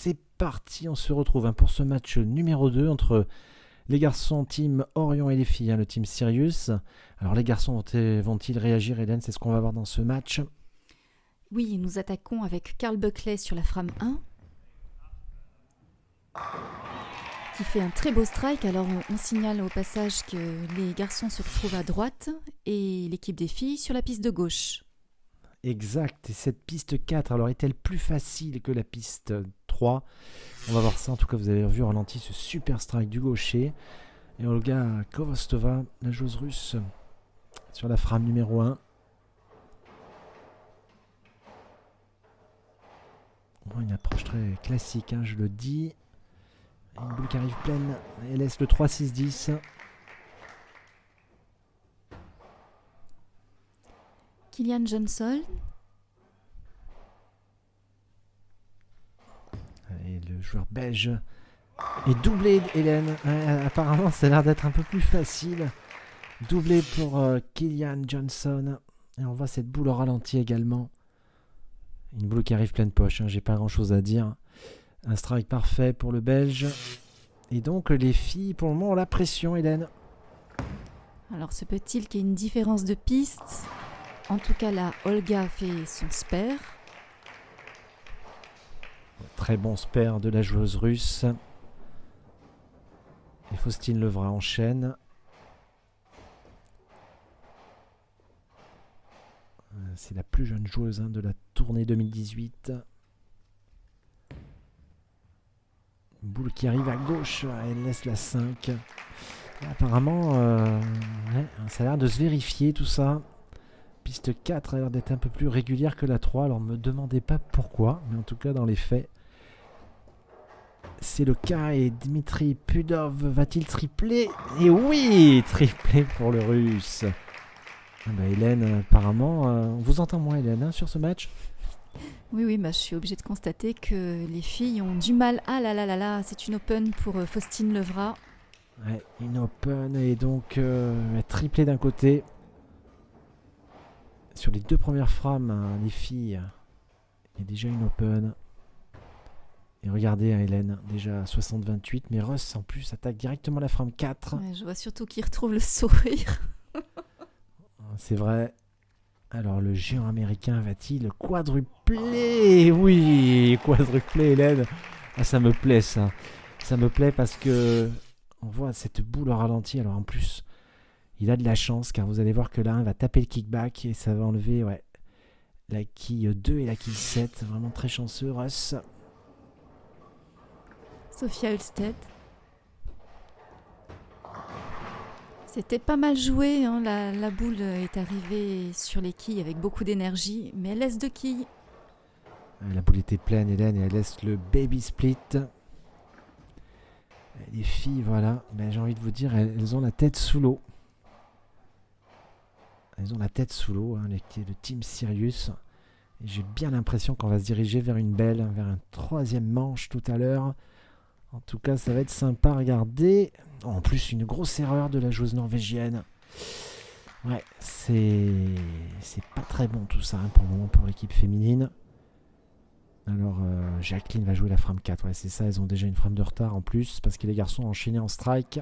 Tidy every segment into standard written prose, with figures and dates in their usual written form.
c'est parti, on se retrouve pour ce match numéro 2 entre les garçons team Orion et les filles, le team Sirius. Alors les garçons vont-ils réagir, Hélène? C'est ce qu'on va voir dans ce match. Oui, nous attaquons avec Carl Buckley sur la frame 1, qui fait un très beau strike. Alors on signale au passage que les garçons se retrouvent à droite et l'équipe des filles sur la piste de gauche. Exact, et cette piste 4, alors est-elle plus facile que la piste 3? On va voir ça, en tout cas vous avez vu au ralenti ce super strike du gaucher. Et Olga Kovostova, la joueuse russe, sur la frame numéro 1. Une approche très classique, je le dis. Une boule qui arrive pleine, elle laisse le 3-6-10. Kilian Johnson. Et le joueur belge est doublé, Hélène. Apparemment, ça a l'air d'être un peu plus facile. Doublé pour Kilian Johnson. Et on voit cette boule au ralenti également. Une boule qui arrive pleine poche, j'ai pas grand chose à dire. Un strike parfait pour le belge. Et donc les filles, pour le moment, ont la pression, Hélène. Alors se peut-il qu'il y ait une différence de piste? En tout cas, là, Olga fait son spare. Très bon spare de la joueuse russe. Et Faustine Levra enchaîne. C'est la plus jeune joueuse de la tournée 2018. Boule qui arrive à gauche, elle laisse la 5. Apparemment, ça a l'air de se vérifier tout ça. Piste 4 a l'air d'être un peu plus régulière que la 3, alors ne me demandez pas pourquoi, mais en tout cas dans les faits, c'est le cas. Et Dmitri Pudov va-t-il tripler? Et oui, triplé pour le russe. Hélène, apparemment, on vous entend moins, Hélène, sur ce match? Oui, je suis obligée de constater que les filles ont du mal. Ah là, c'est une open pour Faustine Levra. Ouais, une open, et donc triplé d'un côté. Sur les deux premières frames, les filles, il y a déjà une open. Et regardez, Hélène, déjà 60-28, mais Russ en plus attaque directement la frame 4. Ouais, je vois surtout qu'il retrouve le sourire. C'est vrai. Alors le géant américain va-t-il quadrupler? Oui, quadrupler, Hélène. Ça me plaît, ça. Ça me plaît parce que on voit cette boule au ralenti. Alors en plus, il a de la chance car vous allez voir que là, il va taper le kickback et ça va enlever la quille 2 et la quille 7. Vraiment très chanceux, Russ. Sophia Ulstedt. C'était pas mal joué, la boule est arrivée sur les quilles avec beaucoup d'énergie, mais elle laisse 2 quilles. La boule était pleine, Hélène, et elle laisse le baby split. Les filles, voilà, j'ai envie de vous dire, elles ont la tête sous l'eau. Elles ont la tête sous l'eau, le team Sirius. Et j'ai bien l'impression qu'on va se diriger vers une belle, vers un troisième manche tout à l'heure. En tout cas, ça va être sympa à regarder. En plus, une grosse erreur de la joueuse norvégienne. Ouais, c'est pas très bon tout ça pour le moment pour l'équipe féminine. Alors, Jacqueline va jouer la frame 4. Ouais, c'est ça, elles ont déjà une frame de retard en plus parce que les garçons ont enchaîné en strike.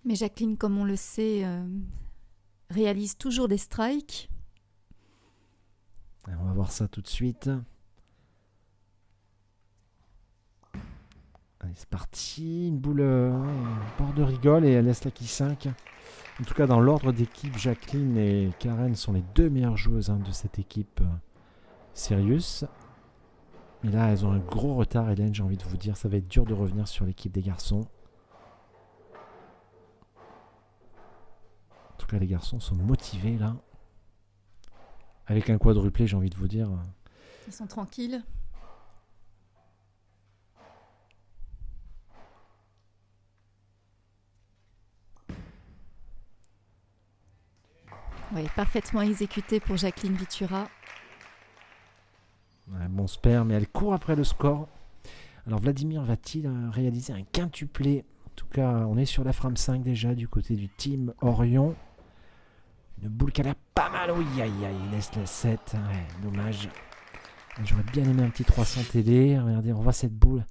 Mais Jacqueline, comme on le sait, réalise toujours des strikes. On va voir ça tout de suite. Allez, c'est parti. Une boule bord de rigole et elle laisse la quille 5. En tout cas, dans l'ordre d'équipe, Jacqueline et Karen sont les deux meilleures joueuses de cette équipe Sirius. Mais là, elles ont un gros retard, Hélène, j'ai envie de vous dire. Ça va être dur de revenir sur l'équipe des garçons. En tout cas, les garçons sont motivés là. Avec un quadruplé, j'ai envie de vous dire. Ils sont tranquilles. Oui, parfaitement exécuté pour Jacqueline Vitura. Un bon spare, mais elle court après le score. Alors Vladimir va-t-il réaliser un quintuplé? En tout cas, on est sur la frame 5 déjà du côté du team Orion. Une boule qui a l'air pas mal. Oui, aïe, aïe, il laisse le 7. Ouais, dommage. J'aurais bien aimé un petit 300 télé. Regardez, on voit cette boule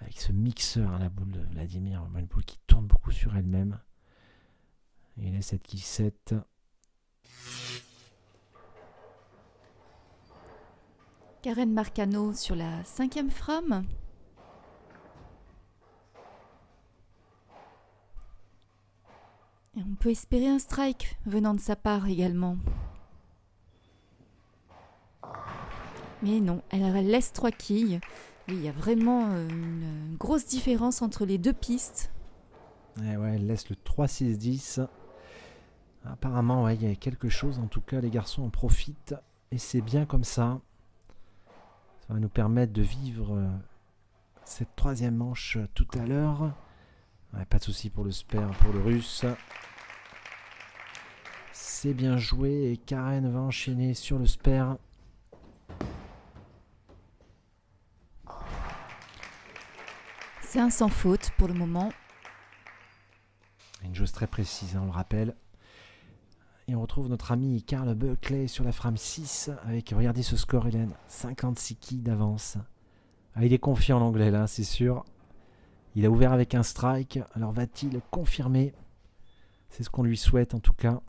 avec ce mixeur, la boule de Vladimir. Une boule qui tourne beaucoup sur elle-même. Il laisse cette qui 7. Karen Marcano sur la 5e frame. Et on peut espérer un strike venant de sa part également. Mais non, elle laisse 3 quilles. Et il y a vraiment une grosse différence entre les deux pistes. Ouais, elle laisse le 3-6-10. Apparemment, ouais, il y a quelque chose. En tout cas, les garçons en profitent. Et c'est bien comme ça. Ça va nous permettre de vivre cette 3e manche tout à l'heure. Ouais, pas de souci pour le spare, pour le russe. C'est bien joué et Karen va enchaîner sur le spare. C'est un sans faute pour le moment. Une joueuse très précise, on le rappelle. Et on retrouve notre ami Carl Buckley sur la frame 6 avec, regardez ce score Hélène, 56 quilles d'avance. Ah, il est confiant l'anglais là, c'est sûr. Il a ouvert avec un strike, alors va-t-il confirmer? C'est ce qu'on lui souhaite en tout cas.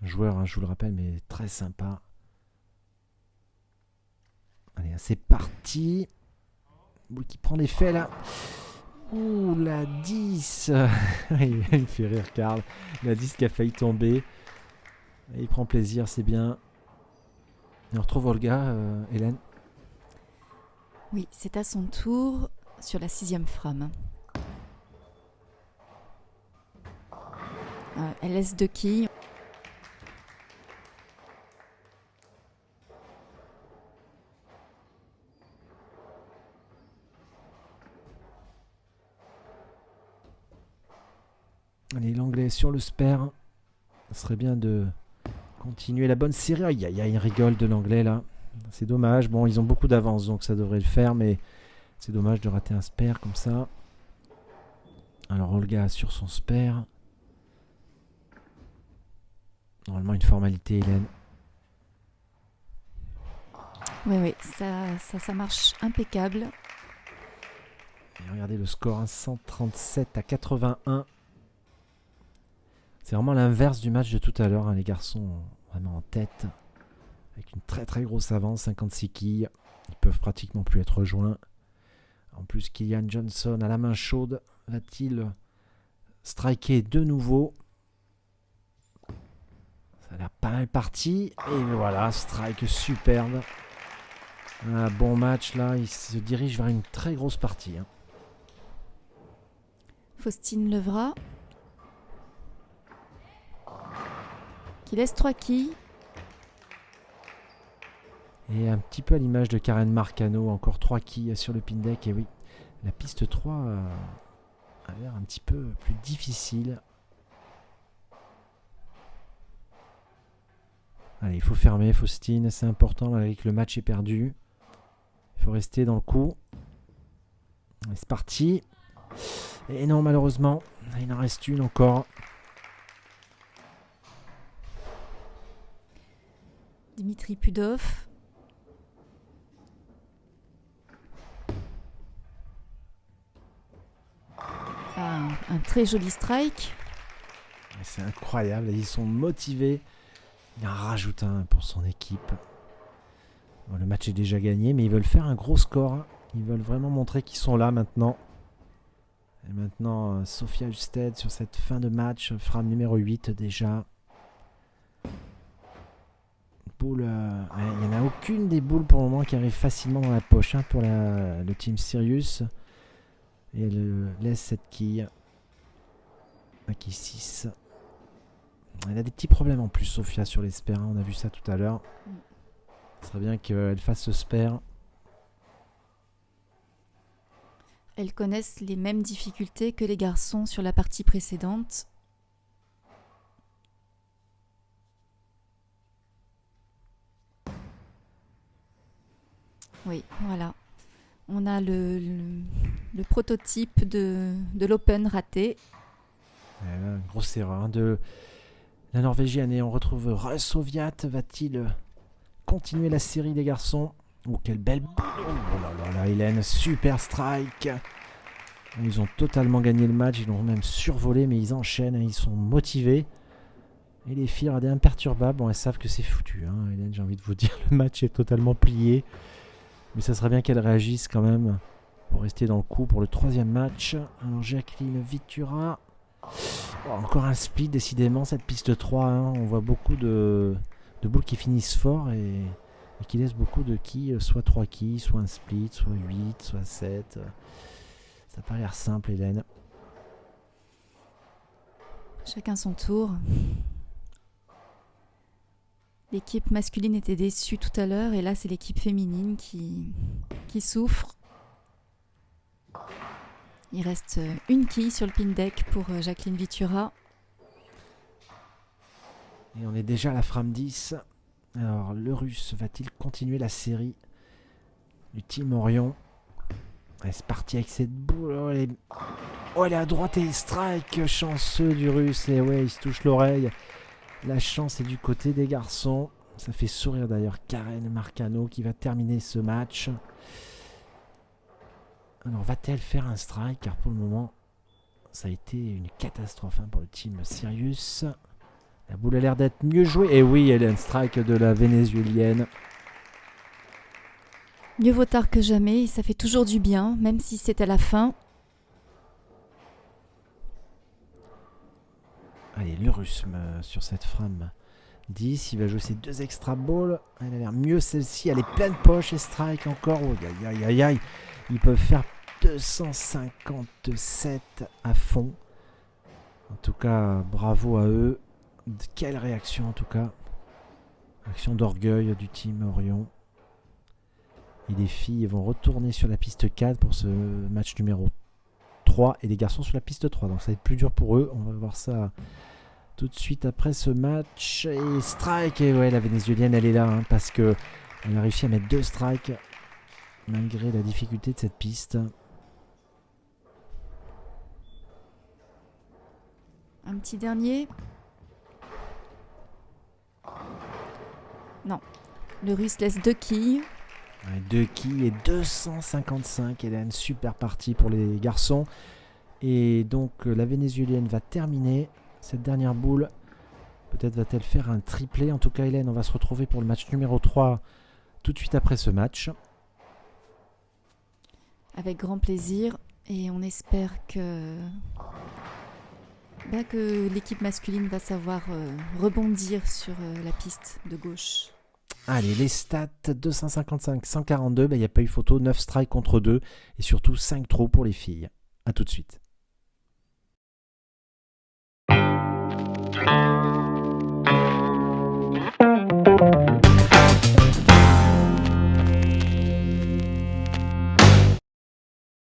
Un joueur, hein, je vous le rappelle, mais très sympa. Allez, c'est parti. Boule qui prend l'effet là. Ouh, la 10. Il me fait rire Karl. La 10 qui a failli tomber. Et il prend plaisir, c'est bien. Et on retrouve Olga, Hélène. Oui, c'est à son tour sur la 6e frame. Elle laisse 2 quilles. Allez, l'anglais sur le spare. Ça serait bien de continuer la bonne série. Aïe, aïe, aïe, il rigole de l'anglais là. C'est dommage. Bon, ils ont beaucoup d'avance, donc ça devrait le faire, mais c'est dommage de rater un spare comme ça. Alors, Olga sur son spare. Normalement, une formalité, Hélène. Oui, ça marche impeccable. Et regardez le score, hein, 137 à 81. C'est vraiment l'inverse du match de tout à l'heure. Hein. Les garçons vraiment en tête. Avec une très très grosse avance, 56 quilles. Ils peuvent pratiquement plus être rejoints. En plus, Kilian Johnson à la main chaude. Va-t-il striker de nouveau? Ça a l'air pas mal parti. Et voilà, strike superbe. Un bon match là. Il se dirige vers une très grosse partie. Hein. Faustine Levra qui laisse 3 quilles. Et un petit peu à l'image de Karen Marcano, encore 3 quilles sur le pin deck. Et oui, la piste 3 a l'air un petit peu plus difficile. Allez, il faut fermer, Faustine, c'est important malgré que le match est perdu. Il faut rester dans le coup. Et c'est parti. Et non, malheureusement, il en reste une encore. Dimitri Pudov. Un très joli strike. C'est incroyable, ils sont motivés. Il en rajoute un pour son équipe. Bon, le match est déjà gagné, mais ils veulent faire un gros score. Ils veulent vraiment montrer qu'ils sont là maintenant. Et maintenant, Sophia Husted sur cette fin de match, frame numéro 8 déjà. Boule, il n'y en a aucune des boules pour le moment qui arrive facilement dans la poche pour le team Sirius. Et elle laisse cette quille. La quille 6. Elle a des petits problèmes en plus, Sophia, sur les spares. On a vu ça tout à l'heure. Ce serait bien qu'elle fasse ce spare. Elles connaissent les mêmes difficultés que les garçons sur la partie précédente. Oui, voilà. On a le prototype de l'Open raté. Grosse erreur de la Norvégienne. Et on retrouve Russ Oviat. Va-t-il continuer la série des garçons? Oh, quelle belle... Oh là là là, Hélène, super strike. Ils ont totalement gagné le match. Ils l'ont même survolé, mais ils enchaînent. Ils sont motivés. Et les filles regardent imperturbables. Bon, elles savent que c'est foutu. Hein. Hélène, j'ai envie de vous dire, le match est totalement plié. Mais ça serait bien qu'elles réagissent quand même pour rester dans le coup pour le troisième match. Alors, Jacqueline Vitura... Oh, encore un split, décidément, cette piste 3. Hein. On voit beaucoup de boules qui finissent fort et qui laissent beaucoup de quilles, soit 3 quilles, soit un split, soit 8, soit 7. Ça n'a pas l'air simple, Hélène. Chacun son tour. L'équipe masculine était déçue tout à l'heure et là c'est l'équipe féminine qui souffre. Il reste une quille sur le pin deck pour Jacqueline Vitura. Et on est déjà à la frame 10. Alors, le Russe va-t-il continuer la série du Team Orion? Allez, c'est parti avec cette boule. Oh, elle est à droite et strike. Chanceux du Russe. Et ouais, il se touche l'oreille. La chance est du côté des garçons. Ça fait sourire d'ailleurs Karen Marcano qui va terminer ce match. Alors, va-t-elle faire un strike? Car pour le moment, ça a été une catastrophe pour le Team Sirius. La boule a l'air d'être mieux jouée. Et oui, elle a un strike de la vénézuélienne. Mieux vaut tard que jamais. Ça fait toujours du bien, même si c'est à la fin. Allez, le Russe sur cette frame 10. Il va jouer ses 2 extra balls. Elle a l'air mieux celle-ci. Elle est pleine poche et strike encore. Oh, aïe, aïe, aïe, aïe. Ils peuvent faire 257 à fond. En tout cas, bravo à eux. Quelle réaction en tout cas. Action d'orgueil du Team Orion. Et les filles vont retourner sur la piste 4 pour ce match numéro 3. Et les garçons sur la piste 3. Donc ça va être plus dur pour eux. On va voir ça tout de suite après ce match. Et strike. Et ouais, la vénézuélienne elle est là. Parce que elle a réussi à mettre 2 strikes. Malgré la difficulté de cette piste. Un petit dernier. Non. Le Russe laisse 2 quilles. 2 quilles et 255. Hélène, super partie pour les garçons. Et donc la vénézuélienne va terminer cette dernière boule. Peut-être va-t-elle faire un triplé. En tout cas, Hélène, on va se retrouver pour le match numéro 3 tout de suite après ce match. Avec grand plaisir. Et on espère que l'équipe masculine va savoir rebondir sur la piste de gauche. Allez, les stats, 255, 142, il n'y a pas eu photo, 9 strikes contre 2 et surtout 5 trous pour les filles. A tout de suite.